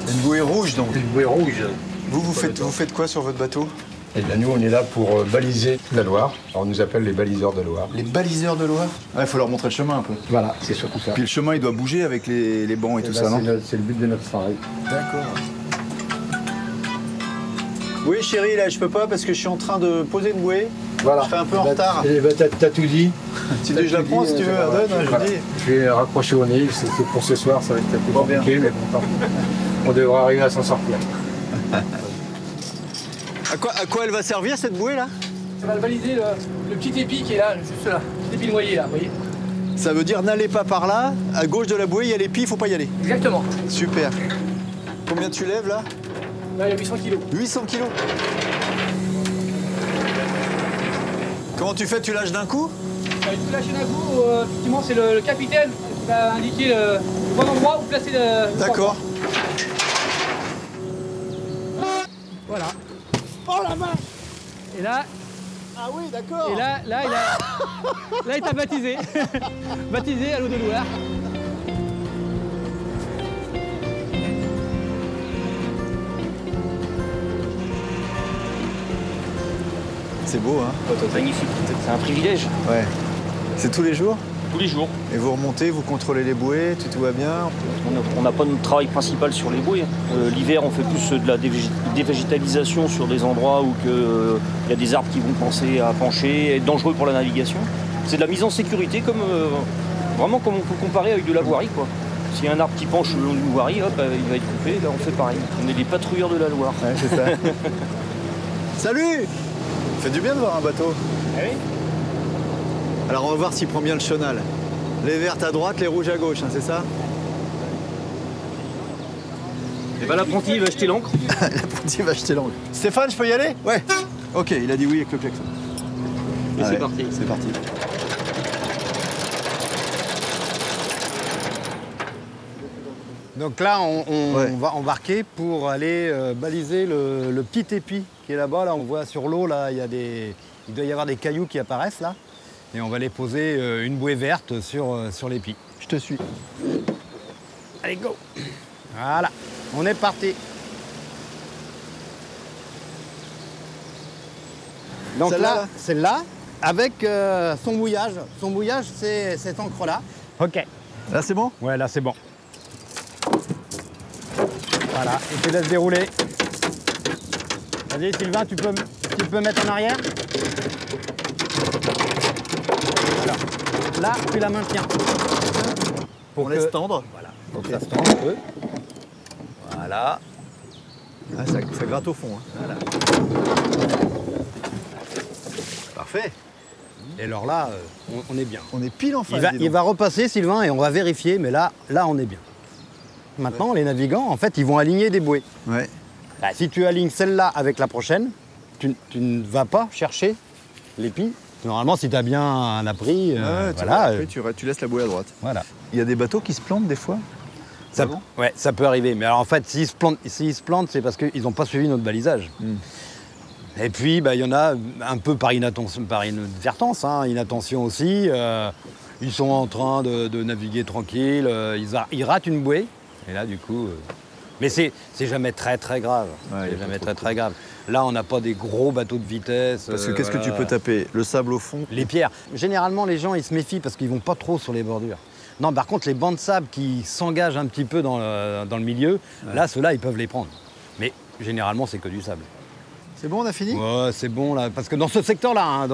Une bouée rouge donc. Une bouée rouge. Vous faites quoi sur votre bateau? Et bien nous on est là pour baliser la Loire. Alors, on nous appelle les baliseurs de Loire. Les baliseurs de Loire? Ouais, il faut leur montrer le chemin un peu. Voilà, c'est surtout ça. Puis le chemin il doit bouger avec les bancs et tout ça, non? C'est le but de notre travail. D'accord. Oui chérie, là je peux pas parce que je suis en train de poser une bouée. Voilà. Je serai un peu en retard. Et bah, t'as tout dit. Si je la prends si tu veux, Ardonne, voilà. je dis. Je vais raccrocher au nez, c'est pour ce soir, ça va être un peu compliqué, mais bon, on devra arriver à s'en sortir. À quoi elle va servir cette bouée là? Ça va baliser le petit épi qui est là, juste là. Le petit épi noyé là, vous voyez? Ça veut dire n'allez pas par là, à gauche de la bouée il y a l'épi, il faut pas y aller. Exactement. Super. Combien tu lèves là? Là il y a 800 kilos. 800 kilos. Comment tu fais? Tu lâches d'un coup? Tu lâches d'un coup, effectivement c'est le capitaine qui va indiquer le bon endroit où placer le... D'accord. Voilà. Oh la main! Et là... Ah oui, d'accord. Et là il t'a baptisé. Baptisé à l'eau de Loire. C'est beau, hein? Magnifique. C'est un privilège. Ouais. C'est tous les jours? Tous les jours. Et vous remontez, vous contrôlez les bouées, tout va bien? On n'a pas notre travail principal sur les bouées. L'hiver, on fait plus de la dévégétalisation sur des endroits où il y a des arbres qui vont penser à pencher, être dangereux pour la navigation. C'est de la mise en sécurité, vraiment comme on peut comparer avec de la voirie, quoi. S'il y a un arbre qui penche le long d'une voirie, hop, il va être coupé. Là, on fait pareil. On est des patrouilleurs de la Loire. Ouais, c'est ça. Salut! Ça fait du bien de voir un bateau. Ah oui. Alors on va voir s'il prend bien le chenal. Les vertes à droite, les rouges à gauche, hein, c'est ça? Et ben l'apprenti va jeter l'ancre. L'apprenti va jeter l'ancre. Stéphane, je peux y aller? Ouais. Ok, il a dit oui avec le klaxon. Et c'est parti. C'est parti. Donc là, on va embarquer pour aller baliser le petit épi qui est là-bas. Là, on voit sur l'eau, là, il doit y avoir des cailloux qui apparaissent là. Et on va aller poser une bouée verte sur l'épi. Je te suis. Allez, go! Voilà, on est parti. Donc là, celle-là, avec son mouillage. Son mouillage, c'est cette encre-là. Ok. Là, c'est bon? Ouais, là, c'est bon. Voilà, et tu laisses dérouler. Vas-y, Sylvain, tu peux mettre en arrière. Voilà. Là, tu la maintiens. On laisse tendre. Voilà. Donc ça se tend un peu. Voilà. Ah, ça gratte au fond. Hein. Voilà. Parfait. Et alors là, on est bien. On est pile en phase. Il va repasser, Sylvain, et on va vérifier, mais là, on est bien. Maintenant, les navigants, en fait, ils vont aligner des bouées. Ouais. Bah, si tu alignes celle-là avec la prochaine, tu ne vas pas chercher l'épi. Normalement, si tu as bien un abri, voilà. Après, tu laisses la bouée à droite. Voilà. Il y a des bateaux qui se plantent des fois? Ouais, ça peut arriver. Mais alors, en fait, s'ils se plantent, c'est parce qu'ils n'ont pas suivi notre balisage. Et puis, bah, il y en a un peu par inadvertance, hein, inattention aussi. Ils sont en train de naviguer tranquille, ils ratent une bouée. Et là, du coup... Mais c'est jamais très grave. Ouais, c'est jamais très grave. Là, on n'a pas des gros bateaux de vitesse. Parce que qu'est-ce que tu peux taper? Le sable au fond? Les pierres. Généralement, les gens, ils se méfient parce qu'ils vont pas trop sur les bordures. Non, par contre, les bancs de sable qui s'engagent un petit peu dans le milieu, là, ceux-là, ils peuvent les prendre. Mais généralement, c'est que du sable. C'est bon, on a fini? Ouais, c'est bon, là. Parce que dans ce secteur-là,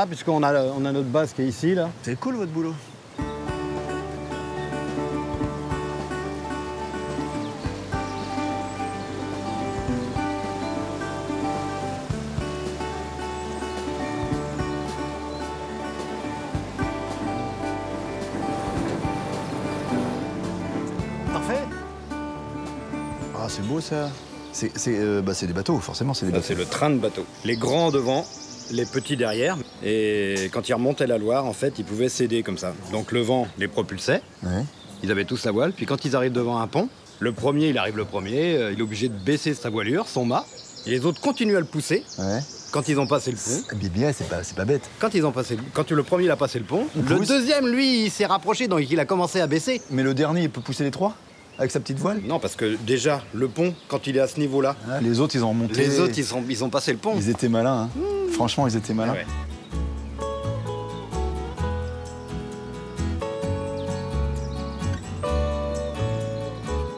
puisqu'on a notre base qui est ici, là. C'est cool, votre boulot. Ah, c'est beau ça. C'est des bateaux, forcément, c'est des bateaux. C'est le train de bateau. Les grands devant, les petits derrière. Et quand ils remontaient la Loire, en fait, ils pouvaient céder comme ça. Donc le vent les propulsait. Ouais. Ils avaient tous la voile. Puis quand ils arrivent devant un pont, le premier, il arrive le premier. Il est obligé de baisser sa voilure, son mât. Et les autres continuent à le pousser. Ouais. Quand ils ont passé le pont. Bien, c'est pas bête. Quand le premier il a passé le pont, le deuxième, lui, il s'est rapproché, donc il a commencé à baisser. Mais le dernier, il peut pousser les trois? Avec sa petite voile? Non, parce que déjà, le pont, quand il est à ce niveau-là... Ah, les autres, ils ont remonté. Les autres, ils ont passé le pont. Ils étaient malins, hein. Franchement, ils étaient malins. Ouais.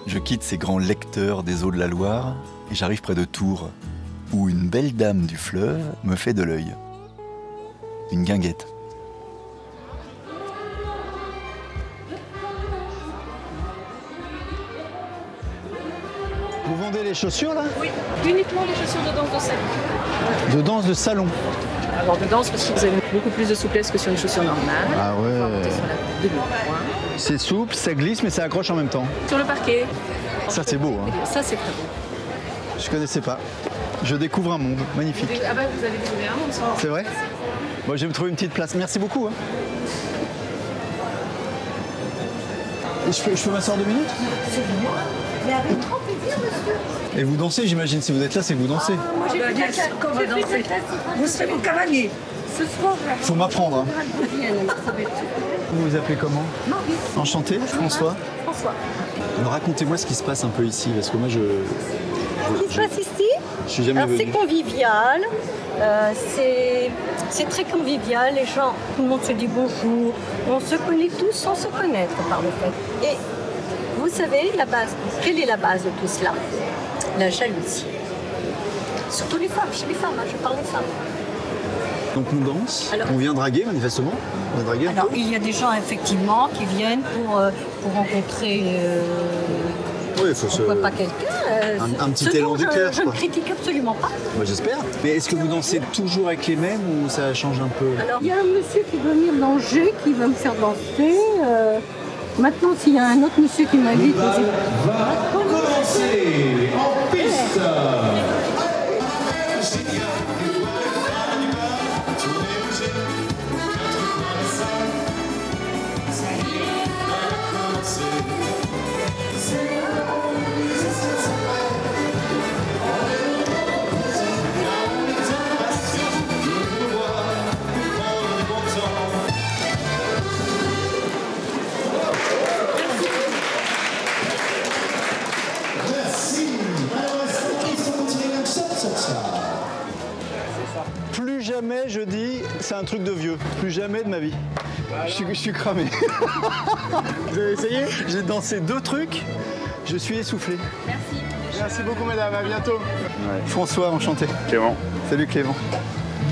Je quitte ces grands lecteurs des eaux de la Loire et j'arrive près de Tours, où une belle dame du fleuve me fait de l'œil. Une guinguette. Vous vendez les chaussures là? Oui, uniquement les chaussures de danse de salon. De danse de salon? Alors de danse parce que vous avez beaucoup plus de souplesse que sur une chaussure normale. Ah ouais. Demi-point. C'est souple, ça glisse mais ça accroche en même temps. Sur le parquet. Ça c'est beau. Hein. Ça c'est très beau. Je connaissais pas. Je découvre un monde magnifique. Ah bah vous avez découvert un monde ça. C'est vrai? Bon, je vais me trouver une petite place. Merci beaucoup. Hein. Et je peux m'asseoir 2 minutes? C'est bien. Mais avec grand plaisir, monsieur. Et vous dansez, j'imagine. Si vous êtes là, c'est que vous dansez. Moi, j'ai fait vous serez mon cavalier. Ce soir, faut m'apprendre. Hein. Vous vous appelez comment? Marie. Enchanté, François. François. Racontez-moi ce qui se passe un peu ici, parce que moi, Ce qui se passe ici, je suis jamais venu. C'est convivial. C'est très convivial. Les gens, tout le monde se dit bonjour. On se connaît tous sans se connaître par le fait. Et vous savez, la base, quelle est la base de tout cela? La jalousie. Surtout les femmes, chez les femmes, hein, je parle des femmes. Donc on danse, on vient draguer manifestement. On vient draguer alors il y a des gens effectivement qui viennent pour rencontrer oui, faut pas quelqu'un. Un petit élan du cœur. Je ne critique absolument pas. Bah, j'espère. Mais est-ce que vous dansez toujours avec les mêmes ou ça change un peu? Alors il y a un monsieur qui veut venir danger, qui va me faire danser. Maintenant, s'il y a un autre monsieur qui m'invite, va commencer en piste. jamais je dis c'est un truc de vieux. Plus jamais de ma vie. Je suis cramé. Vous avez essayé? J'ai dansé 2 trucs. Je suis essoufflé. Merci. Merci beaucoup, madame. À bientôt. Ouais. François, enchanté. Clément. Salut, Clément.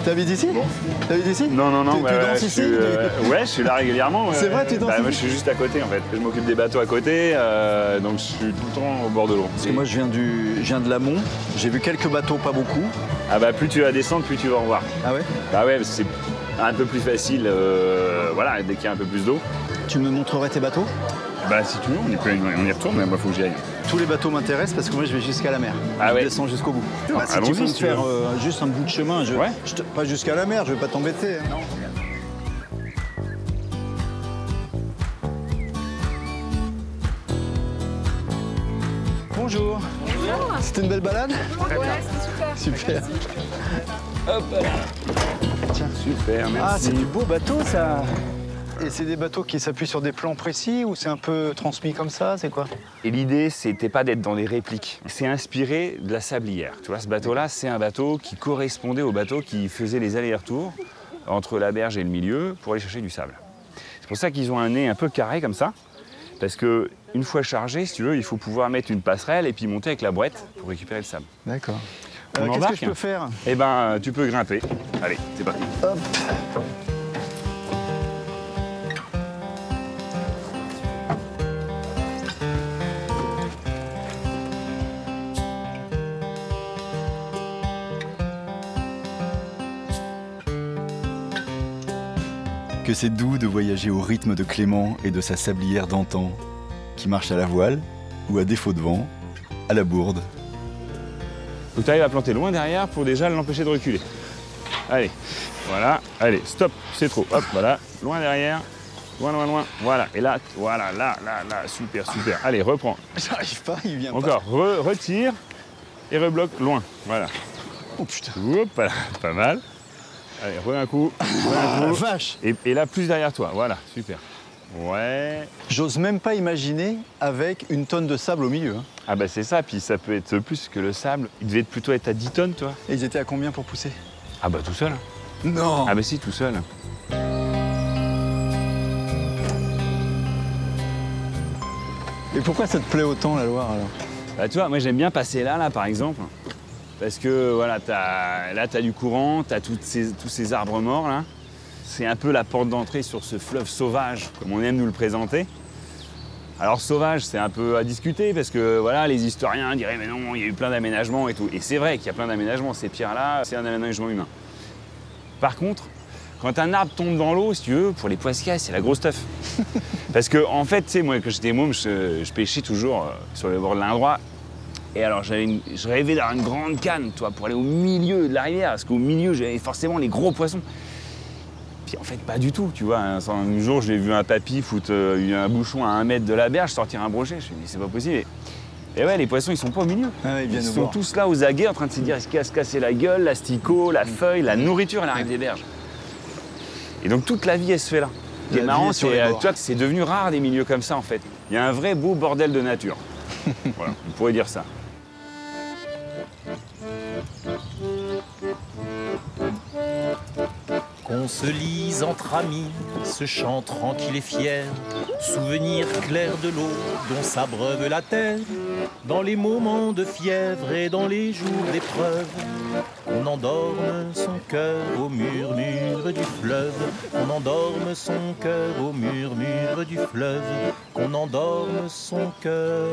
T'habites ici? T'habites ici? Non, non, non. Tu danses ici? Ouais, je suis là régulièrement. C'est vrai, tu danses ici? Moi, je suis juste à côté, en fait. Je m'occupe des bateaux à côté, donc je suis tout le temps au bord de l'eau. Parce que moi, je viens de l'amont. J'ai vu quelques bateaux, pas beaucoup. Ah bah, plus tu vas descendre, plus tu vas en voir. Ah ouais? Bah ouais, c'est un peu plus facile, voilà, dès qu'il y a un peu plus d'eau. Tu me montrerais tes bateaux? Bah si tu veux, on y retourne, mais moi faut que j'y aille. Tous les bateaux m'intéressent parce que moi je vais jusqu'à la mer. Ah ouais. Je descends jusqu'au bout. Bah, si tu veux me faire juste un bout de chemin, pas jusqu'à la mer, je vais pas t'embêter. Hein. Bonjour. Bonjour. C'était une belle balade? Ouais, c'est super. Super. Hop là. Tiens. Super, merci. Ah, c'est du beau bateau ça. Et c'est des bateaux qui s'appuient sur des plans précis ou c'est un peu transmis comme ça, c'est quoi? Et l'idée, c'était pas d'être dans des répliques. C'est inspiré de la sablière. Tu vois, ce bateau-là, c'est un bateau qui correspondait au bateau qui faisait les allers-retours entre la berge et le milieu pour aller chercher du sable. C'est pour ça qu'ils ont un nez un peu carré comme ça, parce que une fois chargé, si tu veux, il faut pouvoir mettre une passerelle et puis monter avec la brouette pour récupérer le sable. D'accord. On Qu'est-ce embarque que je peux faire? Eh ben, tu peux grimper. Allez, c'est parti. Hop. Que c'est doux de voyager au rythme de Clément et de sa sablière d'antan, qui marche à la voile, ou à défaut de vent, à la bourde. Donc tu arrives à planter loin derrière pour déjà l'empêcher de reculer. Allez, voilà, allez, stop, c'est trop. Hop, voilà, loin derrière, loin, loin, loin. Voilà, et là, voilà, là, super, super. Allez, reprends. J'arrive pas, il vient encore, pas. Retire et rebloque loin. Voilà. Oh putain. Hop, voilà, pas mal. Allez, un coup. Vache. Et là, plus derrière toi, voilà, super. Ouais. J'ose même pas imaginer avec une tonne de sable au milieu. Hein. Ah bah c'est ça, puis ça peut être plus que le sable. Il devait plutôt être à 10 tonnes, toi. Et ils étaient à combien pour pousser? Ah bah tout seul. Non. Ah bah si, tout seul. Et pourquoi ça te plaît autant, la Loire, alors? Bah tu vois, moi j'aime bien passer là, par exemple. Parce que voilà, là t'as du courant, t'as tous ces arbres morts là. C'est un peu la porte d'entrée sur ce fleuve sauvage, comme on aime nous le présenter. Alors sauvage, c'est un peu à discuter parce que voilà, les historiens diraient mais non, il y a eu plein d'aménagements et tout. Et c'est vrai qu'il y a plein d'aménagements. Ces pierres-là, c'est un aménagement humain. Par contre, quand un arbre tombe dans l'eau, si tu veux, pour les poiscailles, c'est la grosse teuf. Parce que en fait, tu sais, moi quand j'étais môme, je pêchais toujours sur le bord de l'Indre. Et alors, je rêvais d'avoir une grande canne, toi, pour aller au milieu de la rivière, parce qu'au milieu, j'avais forcément les gros poissons. Puis en fait, pas du tout, tu vois. Un jour, j'ai vu un papy foutre un bouchon à 1 mètre de la berge, sortir un brochet. Je me suis dit, c'est pas possible. Et ouais, les poissons, ils sont pas au milieu. Ah, ils sont tous là aux aguets, en train de se dire, est-ce qu'il va se casser la gueule, l'asticot, la feuille, la nourriture, elle arrive des berges. Et donc, toute la vie, elle se fait là. Ce qui est marrant, c'est tu vois, que c'est devenu rare des milieux comme ça, en fait. Il y a un vrai beau bordel de nature. Voilà, on pourrait dire ça. Qu'on se lise entre amis, ce chant tranquille et fier, souvenir clair de l'eau dont s'abreuve la terre, dans les moments de fièvre et dans les jours d'épreuve, qu'on endorme son cœur au murmure du fleuve, qu'on endorme son cœur au murmure du fleuve, qu'on endorme son cœur.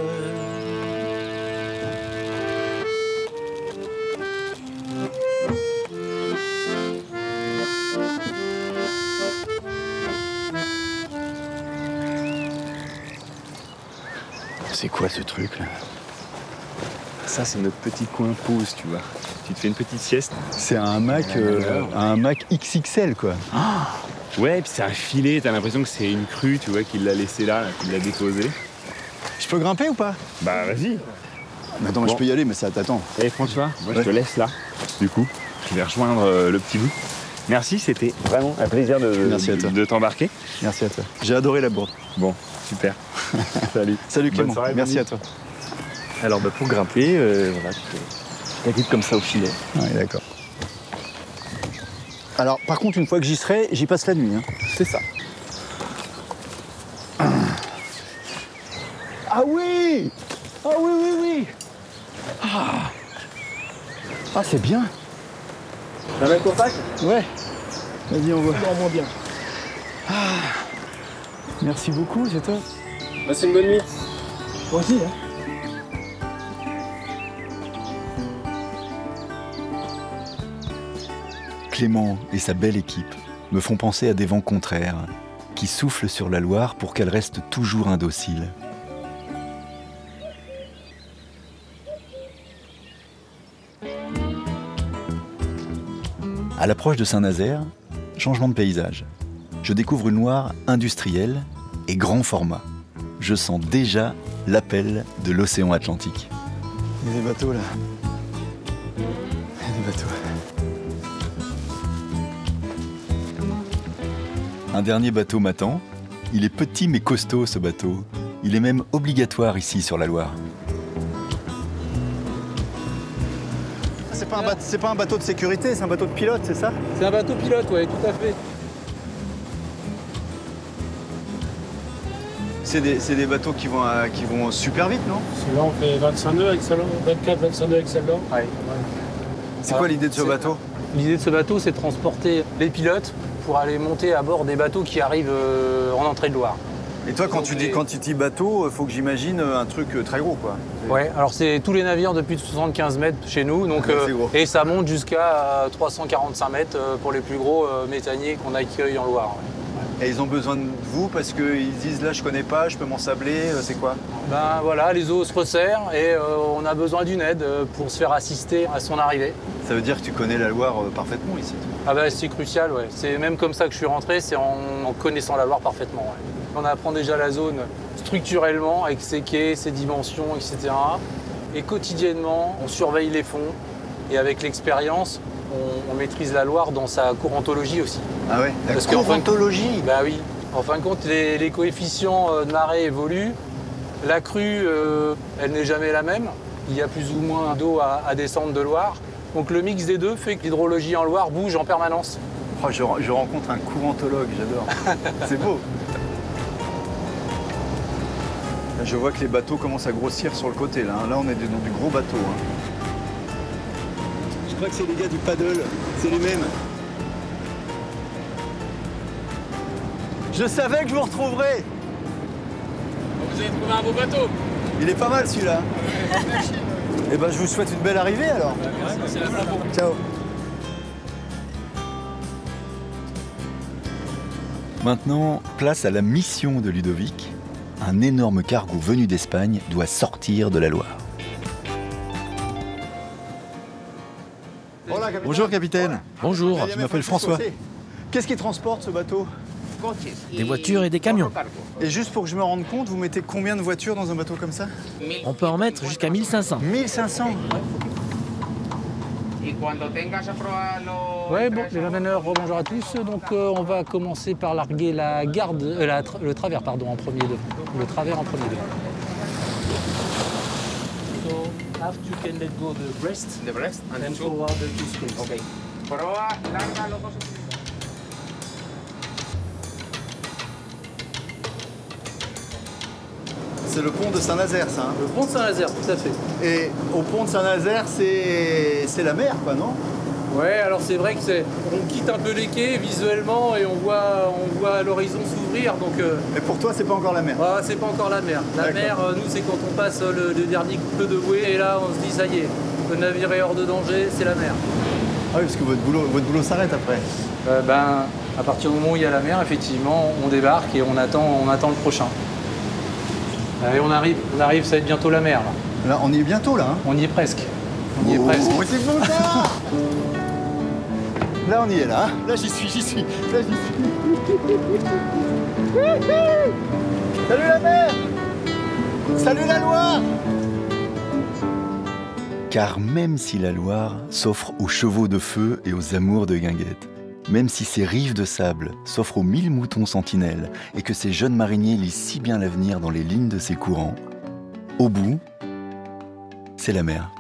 C'est quoi ce truc là? Ça, c'est notre petit coin pause, tu vois. Tu te fais une petite sieste. C'est un hamac XXL, quoi. Ah ouais, puis c'est un filet, t'as l'impression que c'est une crue, tu vois, qu'il l'a laissé là, qu'il l'a déposé. Je peux grimper ou pas? Bah vas-y. Attends, je peux y aller, mais ça t'attend. Allez François, moi je te laisse là, du coup. Je vais rejoindre le petit bout. Merci, c'était vraiment un plaisir de t'embarquer. Merci à toi. J'ai adoré la bourde. Bon, super. Salut. Salut Clément, soirée, merci à toi. Alors pour grimper, voilà, tu t'agrippes comme ça au filet. Oui, d'accord. Alors, par contre, une fois que j'y serai, j'y passe la nuit. Hein. C'est ça. Ah oui! Ah oui, oui, oui! Ah, c'est bien. La même compact? Ouais. Vas-y, on voit. Vraiment bien. Ah. Merci beaucoup, c'est toi. Bah, c'est une bonne nuit. Moi aussi, hein. Clément et sa belle équipe me font penser à des vents contraires qui soufflent sur la Loire pour qu'elle reste toujours indocile. À l'approche de Saint-Nazaire, changement de paysage. Je découvre une Loire industrielle et grand format. Je sens déjà l'appel de l'océan Atlantique. Il y a des bateaux là. Il y a des bateaux. Un dernier bateau m'attend. Il est petit mais costaud ce bateau. Il est même obligatoire ici sur la Loire. C'est pas un bateau de sécurité, c'est un bateau de pilote, c'est ça? C'est un bateau pilote, ouais, tout à fait. C'est des bateaux qui vont super vite, non? Celui-là, on fait 25 nœuds avec celle-là, 24-25 nœuds avec celle-là. Ouais. C'est quoi l'idée de ce bateau? L'idée de ce bateau, c'est de transporter les pilotes pour aller monter à bord des bateaux qui arrivent en entrée de Loire. Et toi, quand tu dis bateau, il faut que j'imagine un truc très gros, quoi. Ouais, alors c'est tous les navires depuis 75 mètres chez nous, donc, et ça monte jusqu'à 345 mètres pour les plus gros méthaniers qu'on accueille en Loire. Ouais. Et ils ont besoin de vous parce qu'ils disent là je connais pas, je peux m'en sabler, c'est quoi? Ben voilà, les eaux se resserrent et on a besoin d'une aide pour se faire assister à son arrivée. Ça veut dire que tu connais la Loire parfaitement ici? Ah ben c'est crucial, ouais. C'est même comme ça que je suis rentré, c'est en connaissant la Loire parfaitement. Ouais. On apprend déjà la zone structurellement, avec ses quais, ses dimensions, etc. Et quotidiennement, on surveille les fonds. Et avec l'expérience, on maîtrise la Loire dans sa courantologie aussi. Ah ouais, la courantologie? Bah oui. En fin de compte, les coefficients de marée évoluent. La crue, elle n'est jamais la même. Il y a plus ou moins d'eau à descendre de Loire. Donc le mix des deux fait que l'hydrologie en Loire bouge en permanence. Oh, je rencontre un courantologue, j'adore. C'est beau. Je vois que les bateaux commencent à grossir sur le côté. Là, on est dans du gros bateau. Je crois que c'est les gars du paddle. C'est les mêmes. Je savais que je vous retrouverais. Vous avez trouvé un beau bateau. Il est pas mal celui-là. Eh ben, je vous souhaite une belle arrivée alors. C'est la bravo. Ciao. Maintenant, place à la mission de Ludovic. Un énorme cargo venu d'Espagne doit sortir de la Loire. Bonjour capitaine. Bonjour. Je m'appelle François. Qu'est-ce qui transporte ce bateau? Des voitures et des camions. Et juste pour que je me rende compte, vous mettez combien de voitures dans un bateau comme ça? On peut en mettre jusqu'à 1500. 1500? Ouais, bon, les raveneurs, bonjour à tous. Donc on va commencer par larguer la garde, le travers pardon, en premier degré. Le travers en premier degré. So after you can let go the breast, and forward the two screws. Okay. C'est le pont de Saint-Nazaire, ça, hein? Le pont de Saint-Nazaire, tout à fait. Et au pont de Saint-Nazaire, c'est la mer, quoi, non? Ouais, alors c'est vrai que on quitte un peu les quais visuellement et on voit l'horizon s'ouvrir. Donc. Et pour toi, c'est pas encore la mer? Ah, c'est pas encore la mer. La mer, nous, c'est quand on passe le dernier peu de bouée et là, on se dit ça y est, le navire est hors de danger, c'est la mer. Ah oui, parce que votre boulot s'arrête après. À partir du moment où il y a la mer, effectivement, on débarque et on attend le prochain. Et on arrive, ça va être bientôt la mer. Là, on y est bientôt, là, hein? On y est presque. On y est presque. Oh, c'est bon, ça. Là, on y est, là. Là, j'y suis. Là, j'y suis. Salut la mer! Salut la Loire! Car même si la Loire s'offre aux chevaux de feu et aux amours de guinguettes, même si ses rives de sable s'offrent aux 1000 moutons sentinelles et que ces jeunes mariniers lisent si bien l'avenir dans les lignes de ses courants, au bout, c'est la mer.